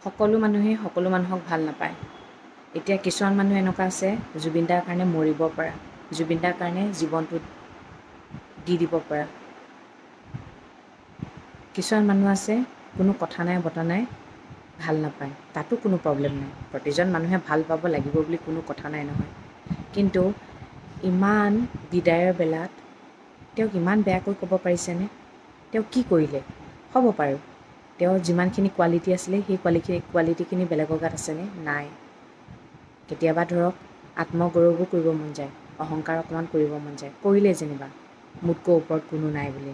সকলো মানুহে সকলো মানুহক ভাল নাপায়। এতিয়া কিছুমান মানুহ এনেকুৱা আছে জুবিন দাৰ কাৰণে মৰিব পৰা, জুবিন দাৰ কাৰণে জীৱনটো দি দিব পৰা। কিছুমান মানুহ আছে কোনো কথা নাই বতৰা নাই ভাল নাপায়, তাতো কোনো প্ৰব্লেম নাই। প্ৰতিজন মানুহে ভাল পাব লাগিব বুলি কোনো কথা নাই নহয়। কিন্তু ইমান বিদায়ৰ বেলাত তেওঁক ইমান বেয়াকৈ ক'ব পাৰিছেনে? তেওঁ কি কৰিলে? হ'ব পাৰে তেওঁৰ যিমানখিনি কোৱালিটি আছিলে সেই কোৱালিটিখিনি বেলেগৰ গাত আছেনে? নাই। কেতিয়াবা ধৰক আত্মগৌৰৱো কৰিব মন যায়, অহংকাৰ অকণমান কৰিব মন যায়, কৰিলে যেনিবা মোতকৈ ওপৰত কোনো নাই বুলি।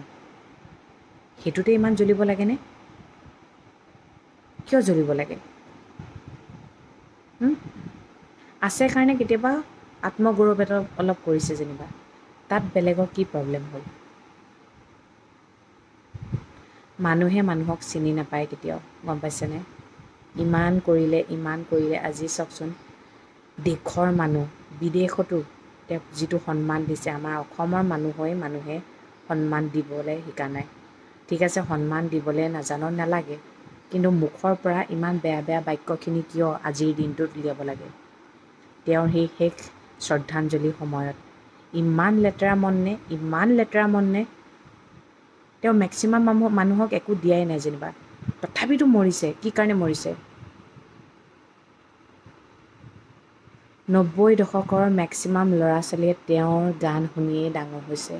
সেইটোতে ইমান জ্বলিব লাগেনে? কিয় জ্বলিব লাগে? আছে কাৰণে কেতিয়াবা আত্মগৌৰৱ এটা অলপ কৰিছে যেনিবা, তাত বেলেগৰ কি প্ৰব্লেম হ'ল? মানুহে মানুহক চিনি নাপায় কেতিয়াও, গম পাইছেনে? ইমান কৰিলে আজি চাওকচোন দেশৰ মানুহ বিদেশতো তেওঁক যিটো সন্মান দিছে, আমাৰ অসমৰ মানুহে সন্মান দিবলৈ শিকা নাই। ঠিক আছে, সন্মান দিবলৈ নালাগে, কিন্তু মুখৰ পৰা ইমান বেয়া বেয়া বাক্যখিনি কিয় আজিৰ দিনটোত উলিয়াব লাগে? তেওঁৰ সেই শেষ শ্ৰদ্ধাঞ্জলিৰ সময়ত ইমান লেতেৰা মন নে? তেওঁ মেক্সিমাম মানুহক একো দিয়াই নাই যেনিবা, তথাপিতো মৰিছে। কি কাৰণে মৰিছে? 90 দশকৰ মেক্সিমাম ল'ৰা ছোৱালীয়ে তেওঁৰ গান শুনিয়েই ডাঙৰ হৈছে।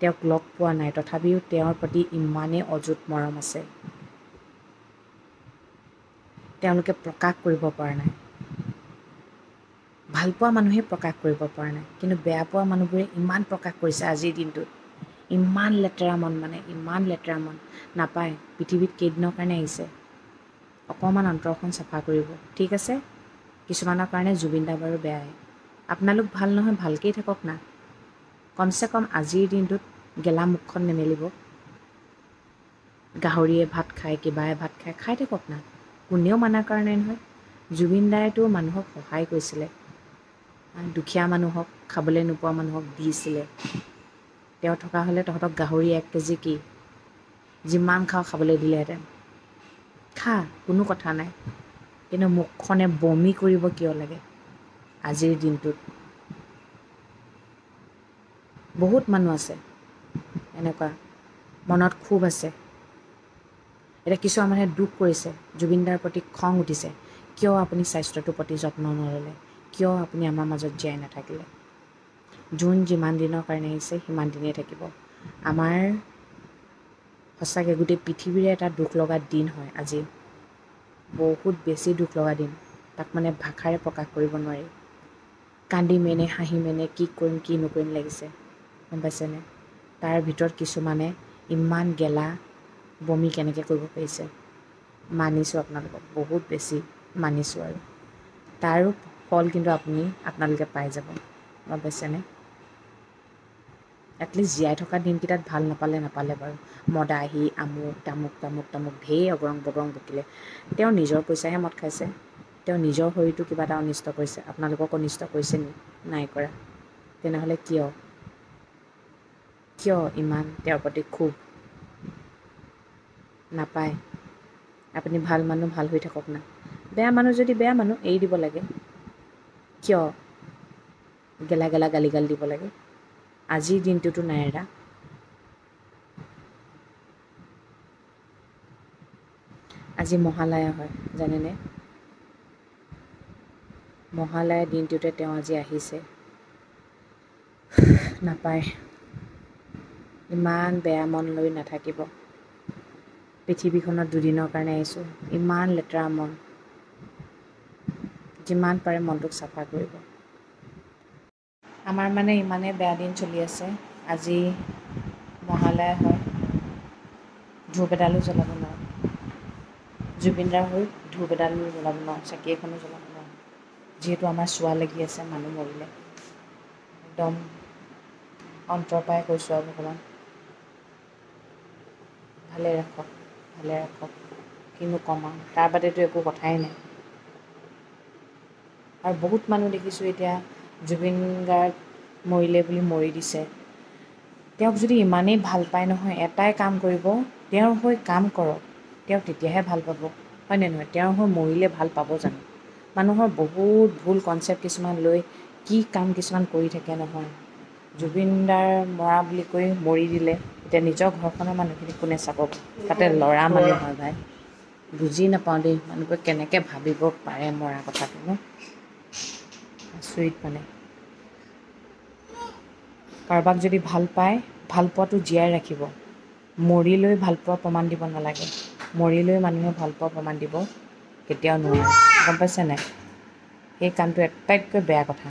তেওঁক লগ পোৱা নাই, তথাপিও তেওঁৰ প্ৰতি ইমানেই অযুত মৰম আছে। তেওঁলোকে প্ৰকাশ কৰিব পৰা নাই। ভালপোৱা মানুহে প্ৰকাশ কৰিব পৰা নাই, কিন্তু বেয়া পোৱা মানুহবোৰে ইমান প্ৰকাশ কৰিছে আজিৰ দিনটোত। ইমান লেতেৰা মন নাপায়। পৃথিৱীত কেইদিনৰ কাৰণে আহিছে? অকণমান অন্তৰখন চাফা কৰিব। ঠিক আছে, কিছুমানৰ কাৰণে জুবিন দা বাৰু বেয়াই। আপোনালোক ভাল নহয়, ভালকেই থাকক না। কমচে কম আজিৰ দিনটোত গেলা মুখখন নেমেলিব। গাহৰিয়ে ভাত খায়, কিবাই ভাত খাই থাকক না, কোনেও মানা কৰা নাই নহয়। জুবিন দাইতো মানুহক সহায় কৰিছিলে, দুখীয়া মানুহক, খাবলৈ নোপোৱা মানুহক দিছিলে। তেওঁ থকা হ'লে তহঁতক গাহৰি 1 কেজি কি যিমান খাওঁ খাবলৈ দিলেহেঁতেন। খা, কোনো কথা নাই, কিন্তু মুখখনে বমি কৰিব কিয় লাগে আজিৰ দিনটোত? বহুত মানুহ আছে এনেকুৱা, মনত ক্ষোভ আছে। এতিয়া কিছুমান মানুহে দুখ কৰিছে, জুবিন দাৰ প্ৰতি খং উঠিছে, কিয় আপুনি স্বাস্থ্যটোৰ প্ৰতি যত্ন নল'লে? কিয় আপুনি আমাৰ মাজত জীয়াই নাথাকিলে? যোন যিমান দিনৰ কাৰণে আহিছে সিমান দিনেই থাকিব। আমাৰ সঁচাকৈ গোটেই পৃথিৱীৰে এটা দুখ লগা দিন হয় আজি, বহুত বেছি দুখ লগা দিন। তাক মানে ভাষাৰে প্ৰকাশ কৰিব নোৱাৰি। কান্দিমেনে হাঁহিমেনে কি কৰিম কি নকৰিম লাগিছে, গম পাইছেনে? তাৰ ভিতৰত কিছুমানে ইমান গেলা বমি কেনেকৈ কৰিব পাৰিছে? মানিছোঁ আপোনালোকক, বহুত বেছি মানিছোঁ। আৰু তাৰো ফল কিন্তু আপোনালোকে পাই যাব, গম পাইছেনে? এটলিষ্ট জীয়াই থকা দিনকেইটাত ভাল নাপালে বাৰু। মদাহী আমুক ঢেৰ অগৰং বগৰং বকিলে। তেওঁ নিজৰ পইচাহে মদ খাইছে, তেওঁ নিজৰ শৰীৰটো কিবা এটা অনিষ্ট কৰিছে। আপোনালোকক অনিষ্ট কৰিছে নি? নাই কৰা। তেনেহ'লে কিয় ইমান তেওঁৰ প্ৰতি ক্ষোভ? নাপায়। আপুনি ভাল মানুহ ভাল হৈ থাকক না, বেয়া মানুহ যদি বেয়া মানুহ এৰি দিব লাগে। কিয় গেলা গালি দিব লাগে? আজিৰ দিনটোতো নাই এৰা। আজি মহালয়া হয় জানেনে? মহালয়া দিনটোতে তেওঁ আজি আহিছে। নাপায়, ইমান বেয়া মন লৈ নাথাকিব। পৃথিৱীখনত দুদিনৰ কাৰণে আহিছোঁ, ইমান লেতেৰা মন। যিমান পাৰে মনটোক চাফা কৰিব। আমাৰ মানে ইমানেই বেয়া দিন চলি আছে, আজি মহালয়া হয়, ধূপ এডালো জ্বলাব নোৱাৰোঁ। জুবিনদাৰ হৈ ধূপ এডালো জ্বলাব নোৱাৰোঁ, চাকি এখনো জ্বলাব নোৱাৰোঁ। যিহেতু আমাৰ চুৱা লাগি আছে মানুহ মৰিলে। একদম অন্তৰৰ পৰাই কৈছোঁ আৰু ভগৱান ভালে ৰাখক, কিনো ক'ম আৰু তাৰ বাদেতো একো কথাই নাই। আৰু বহুত মানুহ দেখিছোঁ এতিয়া জুবিন গাৰ্গ মৰিলে বুলি মৰি দিছে। তেওঁক যদি ইমানেই ভাল পায় নহয়, এটাই কাম কৰিব, তেওঁৰ হৈ কাম কৰক, তেওঁক তেতিয়াহে ভাল পাব। হয়নে নহয়? তেওঁ হৈ মৰিলে ভাল পাব জানো? মানুহৰ বহুত ভুল কনচেপ্ট কিছুমান লৈ কি কাম কিছুমান কৰি থাকে নহয়। জুবিনদাৰ মৰা বুলি কৈ মৰি দিলে, এতিয়া নিজৰ ঘৰখনৰ মানুহখিনি কোনে চাব? তাতে ল'ৰা মানুহ হয় ভাই, বুজি নাপাওঁ দেই মানুহবোৰে কেনেকৈ ভাবিব পাৰে মৰা কথাটো ন, আচৰিত মানে। কাৰোবাক যদি ভাল পায়, ভাল পোৱাটো জীয়াই ৰাখিব, মৰি লৈ ভাল পোৱা প্ৰমাণ দিব নালাগে। মৰি লৈ মানুহে ভাল পোৱা প্ৰমাণ দিব কেতিয়াও নোৱাৰে, গম পাইছে নাই? সেই কামটো আটাইতকৈ বেয়া কথা।